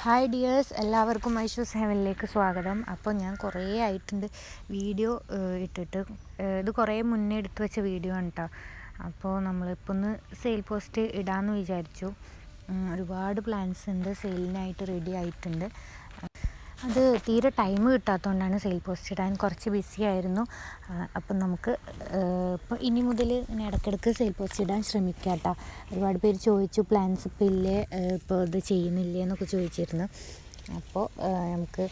Hi dears, എല്ലാവർക്കും ഐഷൂസ് ഹെവനിലേക്ക് സ്വാഗതം. അപ്പോൾ ഞാൻ കുറേ ആയിട്ടുണ്ട് വീഡിയോ ഇട്ടിട്ട്. ഇത് കുറേ മുന്നേ എടുത്തു വെച്ച വീഡിയോ ആണ് കേട്ടോ. അപ്പോൾ നമ്മളിപ്പോൾ ഒന്ന് സെയിൽ പോസ്റ്റ് ഇടാമെന്ന് വിചാരിച്ചു. ഒരുപാട് പ്ലാൻസ് ഉണ്ട്, സെയിലിനായിട്ട് റെഡി ആയിട്ടുണ്ട്. അത് തീരെ ടൈം കിട്ടാത്തതുകൊണ്ടാണ് സെയിൽ പോസ്റ്റ് ഇടാൻ കുറച്ച് ബിസി ആയിരുന്നു. അപ്പം നമുക്ക് ഇപ്പോൾ ഇനി മുതൽ ഇങ്ങനെ ഇടയ്ക്കിടയ്ക്ക് സെയിൽ പോസ്റ്റ് ഇടാൻ ശ്രമിക്കാം കേട്ടോ. ഒരുപാട് പേര് ചോദിച്ചു പ്ലാൻസ് ഇപ്പോൾ ഇല്ലേ, ഇപ്പോൾ ഇത് ചെയ്യുന്നില്ലേ എന്നൊക്കെ ചോദിച്ചിരുന്നു. അപ്പോൾ നമുക്ക്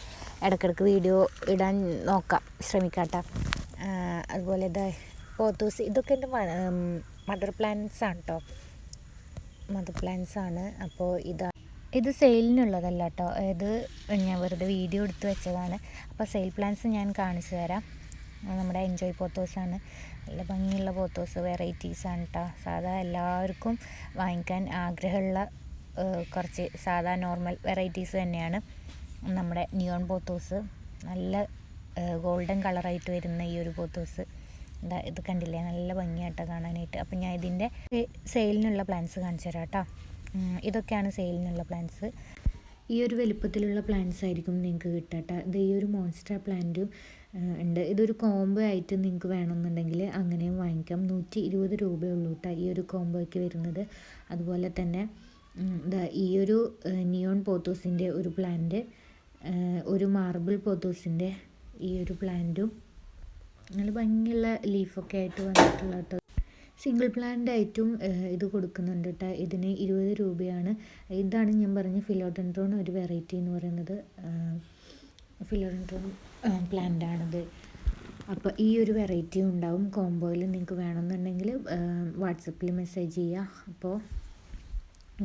ഇടയ്ക്കിടയ്ക്ക് വീഡിയോ ഇടാൻ ശ്രമിക്കാം കേട്ടോ. അതുപോലെ പോത്തോസ്, ഇതൊക്കെ എൻ്റെ മദർ പ്ലാന്റ്സ് ആണ് കേട്ടോ. മദർ പ്ലാന്റ്സ് ആണ്. അപ്പോൾ ഇത് സെയിലിനുള്ളതല്ല കേട്ടോ. ഇത് ഞാൻ വെറുതെ വീഡിയോ എടുത്ത് വെച്ചതാണ്. അപ്പോൾ സെയിൽ പ്ലാൻസ് ഞാൻ കാണിച്ചു തരാം. നമ്മുടെ എൻജോയ് പോത്തോസാണ്. നല്ല ഭംഗിയുള്ള പോത്തോസ് വെറൈറ്റീസാണ് കേട്ടോ. സാധാ എല്ലാവർക്കും വാങ്ങിക്കാൻ ആഗ്രഹമുള്ള കുറച്ച് സാധാ നോർമൽ വെറൈറ്റീസ് തന്നെയാണ്. നമ്മുടെ നിയോൺ പോത്തോസ്, നല്ല ഗോൾഡൻ കളറായിട്ട് വരുന്ന ഈ ഒരു പോത്തോസ്. ഇത് കണ്ടില്ലേ, നല്ല ഭംഗിയായിട്ടോ കാണാനായിട്ട്. അപ്പം ഞാൻ ഇതിൻ്റെ സെയിലിനുള്ള പ്ലാൻസ് കാണിച്ചു തരാം കേട്ടോ. ഇതൊക്കെയാണ് സെയിലിനുള്ള പ്ലാന്റ്സ്. ഈ ഒരു വലുപ്പത്തിലുള്ള പ്ലാന്റ്സ് ആയിരിക്കും നിങ്ങൾക്ക് കിട്ടുക. ഇത് ഈ ഒരു മോൺസ്റ്റർ പ്ലാന്റും ഉണ്ട്. ഇതൊരു കോംബോ ആയിട്ട് നിങ്ങൾക്ക് വേണമെന്നുണ്ടെങ്കിൽ അങ്ങനെയും വാങ്ങിക്കാം. 120 രൂപയുള്ളൂ കേട്ടോ ഈ ഒരു കോംബോയ്ക്ക് വരുന്നത്. അതുപോലെ തന്നെ ഈ ഒരു നിയോൺ പോത്തോസിൻ്റെ ഒരു പ്ലാന്റ്, ഒരു മാർബിൾ പോത്തോസിൻ്റെ ഈ ഒരു പ്ലാന്റും നല്ല ഭംഗിയുള്ള ലീഫൊക്കെ ആയിട്ട് വന്നിട്ടുള്ള കേട്ടോ. സിംഗിൾ പ്ലാന്റ് ആയിട്ടും ഇത് കൊടുക്കുന്നുണ്ട് കേട്ടോ. ഇതിന് 20 രൂപയാണ്. ഇതാണ് ഞാൻ പറഞ്ഞ ഫിലോഡെൻഡ്രോൺ ഒരു വെറൈറ്റി എന്ന് പറയുന്നത്. ഫിലോഡെൻഡ്രോൺ പ്ലാന്റ് ആണിത്. അപ്പോൾ ഈ ഒരു വെറൈറ്റിയും ഉണ്ടാവും കോംബോയിൽ. നിങ്ങൾക്ക് വേണമെന്നുണ്ടെങ്കിൽ വാട്സപ്പിൽ മെസ്സേജ് ചെയ്യുക. അപ്പോൾ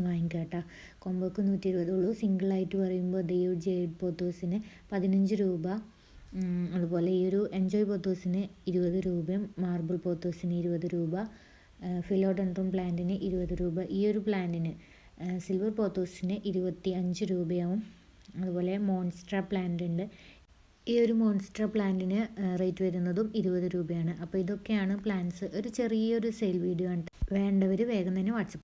വാങ്ങിക്കാം കേട്ടോ. കോംബോക്ക് 120 ഉള്ളൂ. സിംഗിളായിട്ട് പറയുമ്പോൾ ഈ ഒരു ജെയ്ഡ് പോത്തോസിന് 15 രൂപ. അതുപോലെ ഈ ഒരു എൻജോയ് പോത്തോസിന് 20 രൂപയും മാർബിൾ പോത്തോസിന് 20 രൂപ, ഫിലോഡെൻഡ്രോൺ പ്ലാന്റിന് 20 രൂപ. ഈ ഒരു പ്ലാന്റിന് സിൽവർ പോത്തോസിന് 25 രൂപയാവും. അതുപോലെ മോൺസ്റ്റർ പ്ലാന്റ് ഉണ്ട്. ഈ ഒരു മോൺസ്റ്റർ പ്ലാന്റിന് റേറ്റ് വരുന്നതും 20 രൂപയാണ്. അപ്പോൾ ഇതൊക്കെയാണ് പ്ലാന്റ്സ്. ഒരു ചെറിയൊരു സെയിൽ വീഡിയോ ആണ്. വേണ്ടവർ വേഗം തന്നെ വാട്സപ്പ്